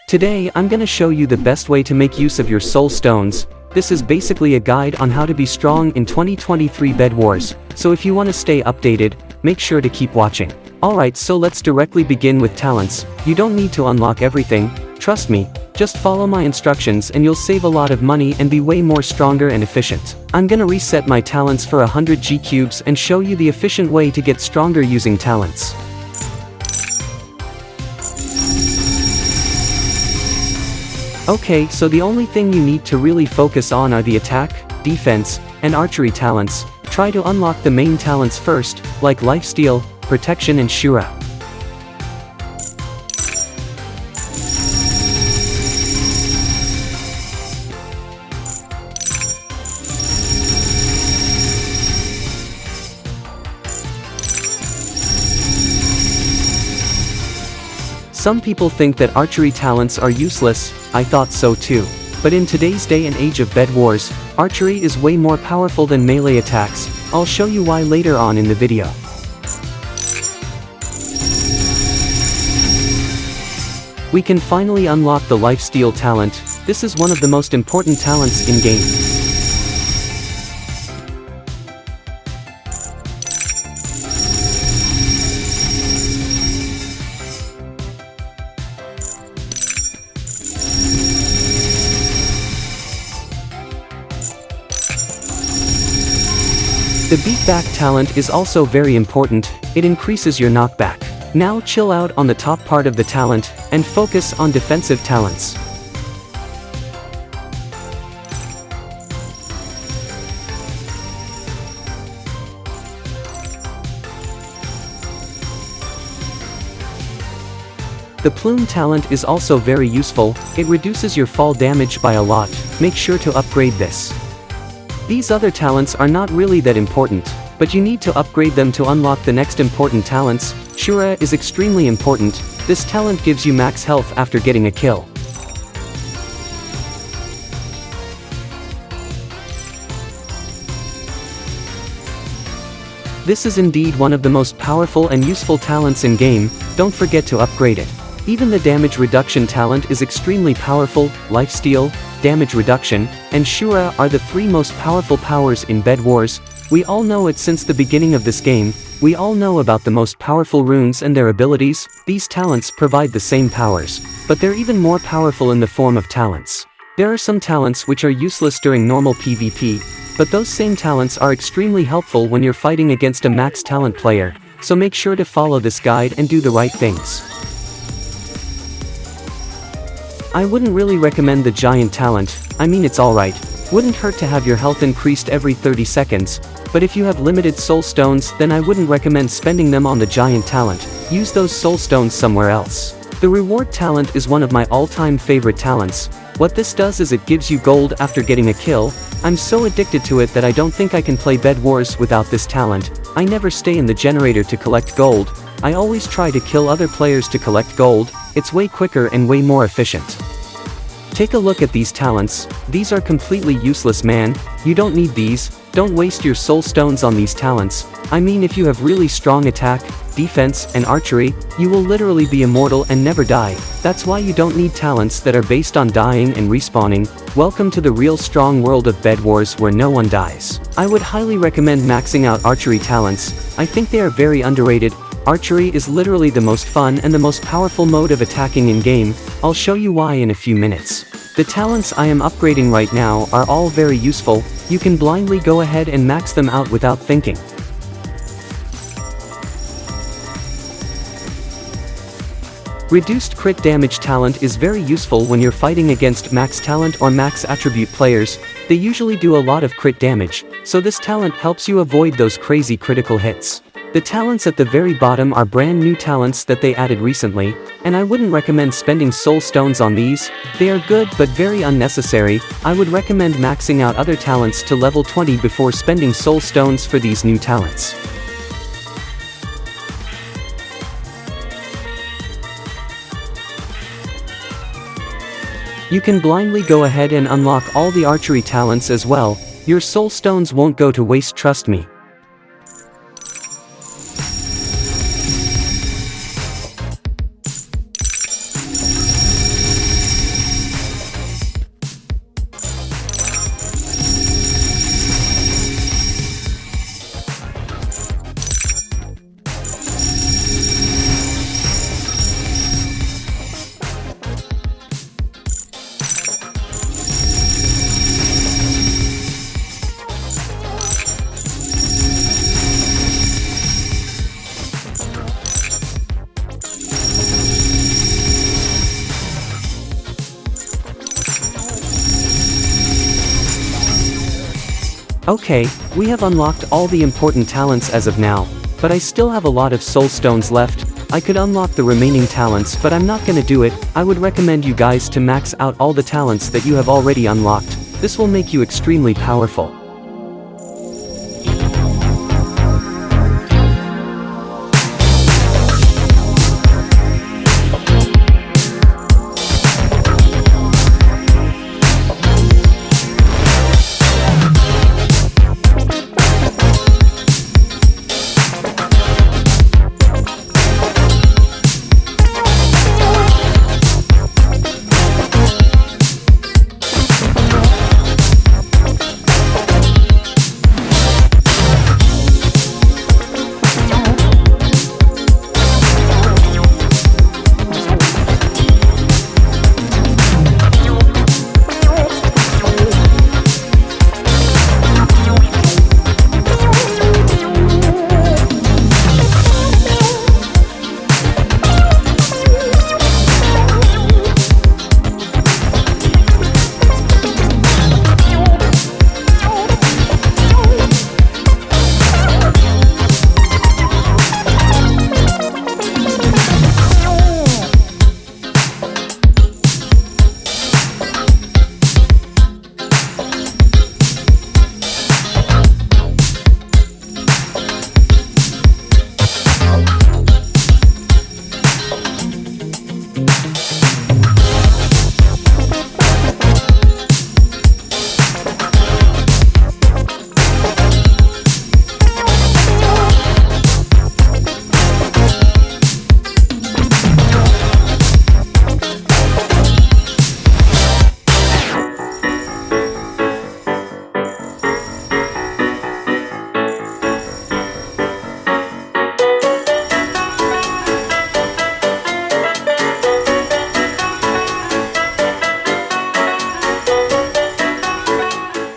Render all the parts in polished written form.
Today I'm gonna show you the best way to make use of your Soulstones. This is basically a guide on how to be strong in 2023 Bedwars, so if you want to stay updated, make sure to keep watching. Alright, so let's directly begin with talents. You don't need to unlock everything, trust me, just follow my instructions and you'll save a lot of money and be way more stronger and efficient. I'm gonna reset my talents for 100 G cubes and show you the efficient way to get stronger using talents. Okay, so the only thing you need to really focus on are the attack, defense, and archery talents. Try to unlock the main talents first, like lifesteal, protection and Shura. Some people think that archery talents are useless. I thought so too. But in today's day and age of Bedwars, archery is way more powerful than melee attacks. I'll show you why later on in the video. We can finally unlock the lifesteal talent. This is one of the most important talents in game. The beatback talent is also very important. It increases your knockback. Now chill out on the top part of the talent, and focus on defensive talents. The plume talent is also very useful. It reduces your fall damage by a lot. Make sure to upgrade this. These other talents are not really that important, but you need to upgrade them to unlock the next important talents. Shura is extremely important. This talent gives you max health after getting a kill. This is indeed one of the most powerful and useful talents in game. Don't forget to upgrade it. Even the damage reduction talent is extremely powerful. Lifesteal, damage reduction, and Shura are the three most powerful powers in Bedwars. We all know it since the beginning of this game. We all know about the most powerful runes and their abilities. These talents provide the same powers, but they're even more powerful in the form of talents. There are some talents which are useless during normal PvP, but those same talents are extremely helpful when you're fighting against a max talent player, so make sure to follow this guide and do the right things. I wouldn't really recommend the giant talent. I mean, it's alright. Wouldn't hurt to have your health increased every 30 seconds, but if you have limited Soulstones, then I wouldn't recommend spending them on the giant talent. Use those Soulstones somewhere else. The reward talent is one of my all-time favorite talents. What this does is it gives you gold after getting a kill. I'm so addicted to it that I don't think I can play Bedwars without this talent. I never stay in the generator to collect gold. I always try to kill other players to collect gold. It's way quicker and way more efficient. Take a look at these talents. These are completely useless, man. You don't need these. Don't waste your Soulstones on these talents. I mean, if you have really strong attack, defense, and archery, you will literally be immortal and never die. That's why you don't need talents that are based on dying and respawning. Welcome to the real strong world of Bedwars where no one dies. I would highly recommend maxing out archery talents. I think they are very underrated. Archery is literally the most fun and the most powerful mode of attacking in game. I'll show you why in a few minutes. The talents I am upgrading right now are all very useful. You can blindly go ahead and max them out without thinking. Reduced crit damage talent is very useful when you're fighting against max talent or max attribute players. They usually do a lot of crit damage, so this talent helps you avoid those crazy critical hits. The talents at the very bottom are brand new talents that they added recently, and I wouldn't recommend spending Soulstones on these. They are good but very unnecessary. I would recommend maxing out other talents to level 20 before spending Soulstones for these new talents. You can blindly go ahead and unlock all the archery talents as well. Your Soulstones won't go to waste, trust me. Okay, we have unlocked all the important talents as of now, but I still have a lot of Soulstones left. I could unlock the remaining talents, but I'm not gonna do it. I would recommend you guys to max out all the talents that you have already unlocked. This will make you extremely powerful.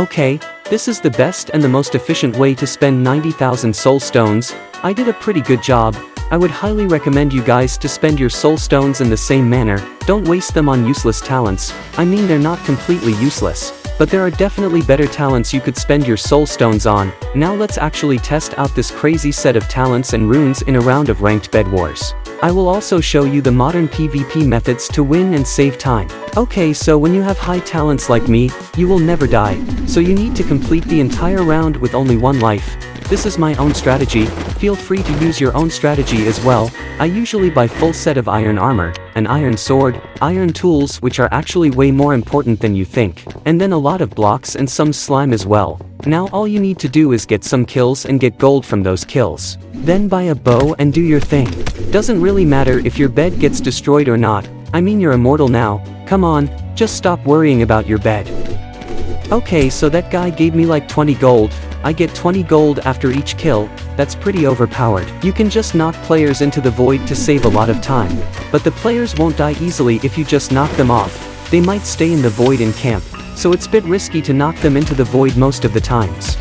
Okay, this is the best and the most efficient way to spend 90,000 Soulstones. I did a pretty good job. I would highly recommend you guys to spend your Soulstones in the same manner. Don't waste them on useless talents. I mean, they're not completely useless, but there are definitely better talents you could spend your Soulstones on. Now let's actually test out this crazy set of talents and runes in a round of ranked Bedwars. I will also show you the modern PvP methods to win and save time. Okay, so when you have high talents like me, you will never die, so you need to complete the entire round with only one life. This is my own strategy. Feel free to use your own strategy as well. I usually buy full set of iron armor, an iron sword, iron tools, which are actually way more important than you think, and then a lot of blocks and some slime as well. Now all you need to do is get some kills and get gold from those kills. Then buy a bow and do your thing. Doesn't really matter if your bed gets destroyed or not. I mean, you're immortal now. Come on, just stop worrying about your bed. Okay, so that guy gave me like 20 gold. I get 20 gold after each kill. That's pretty overpowered. You can just knock players into the void to save a lot of time. But the players won't die easily if you just knock them off. They might stay in the void and camp, so it's a bit risky to knock them into the void most of the times.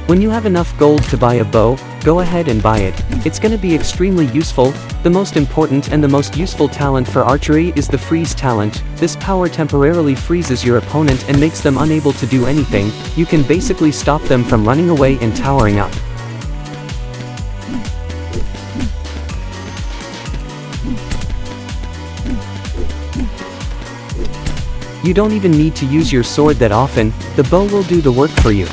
When you have enough gold to buy a bow, go ahead and buy it. It's gonna be extremely useful. The most important and the most useful talent for archery is the freeze talent. This power temporarily freezes your opponent and makes them unable to do anything. You can basically stop them from running away and towering up. You don't even need to use your sword that often. The bow will do the work for you.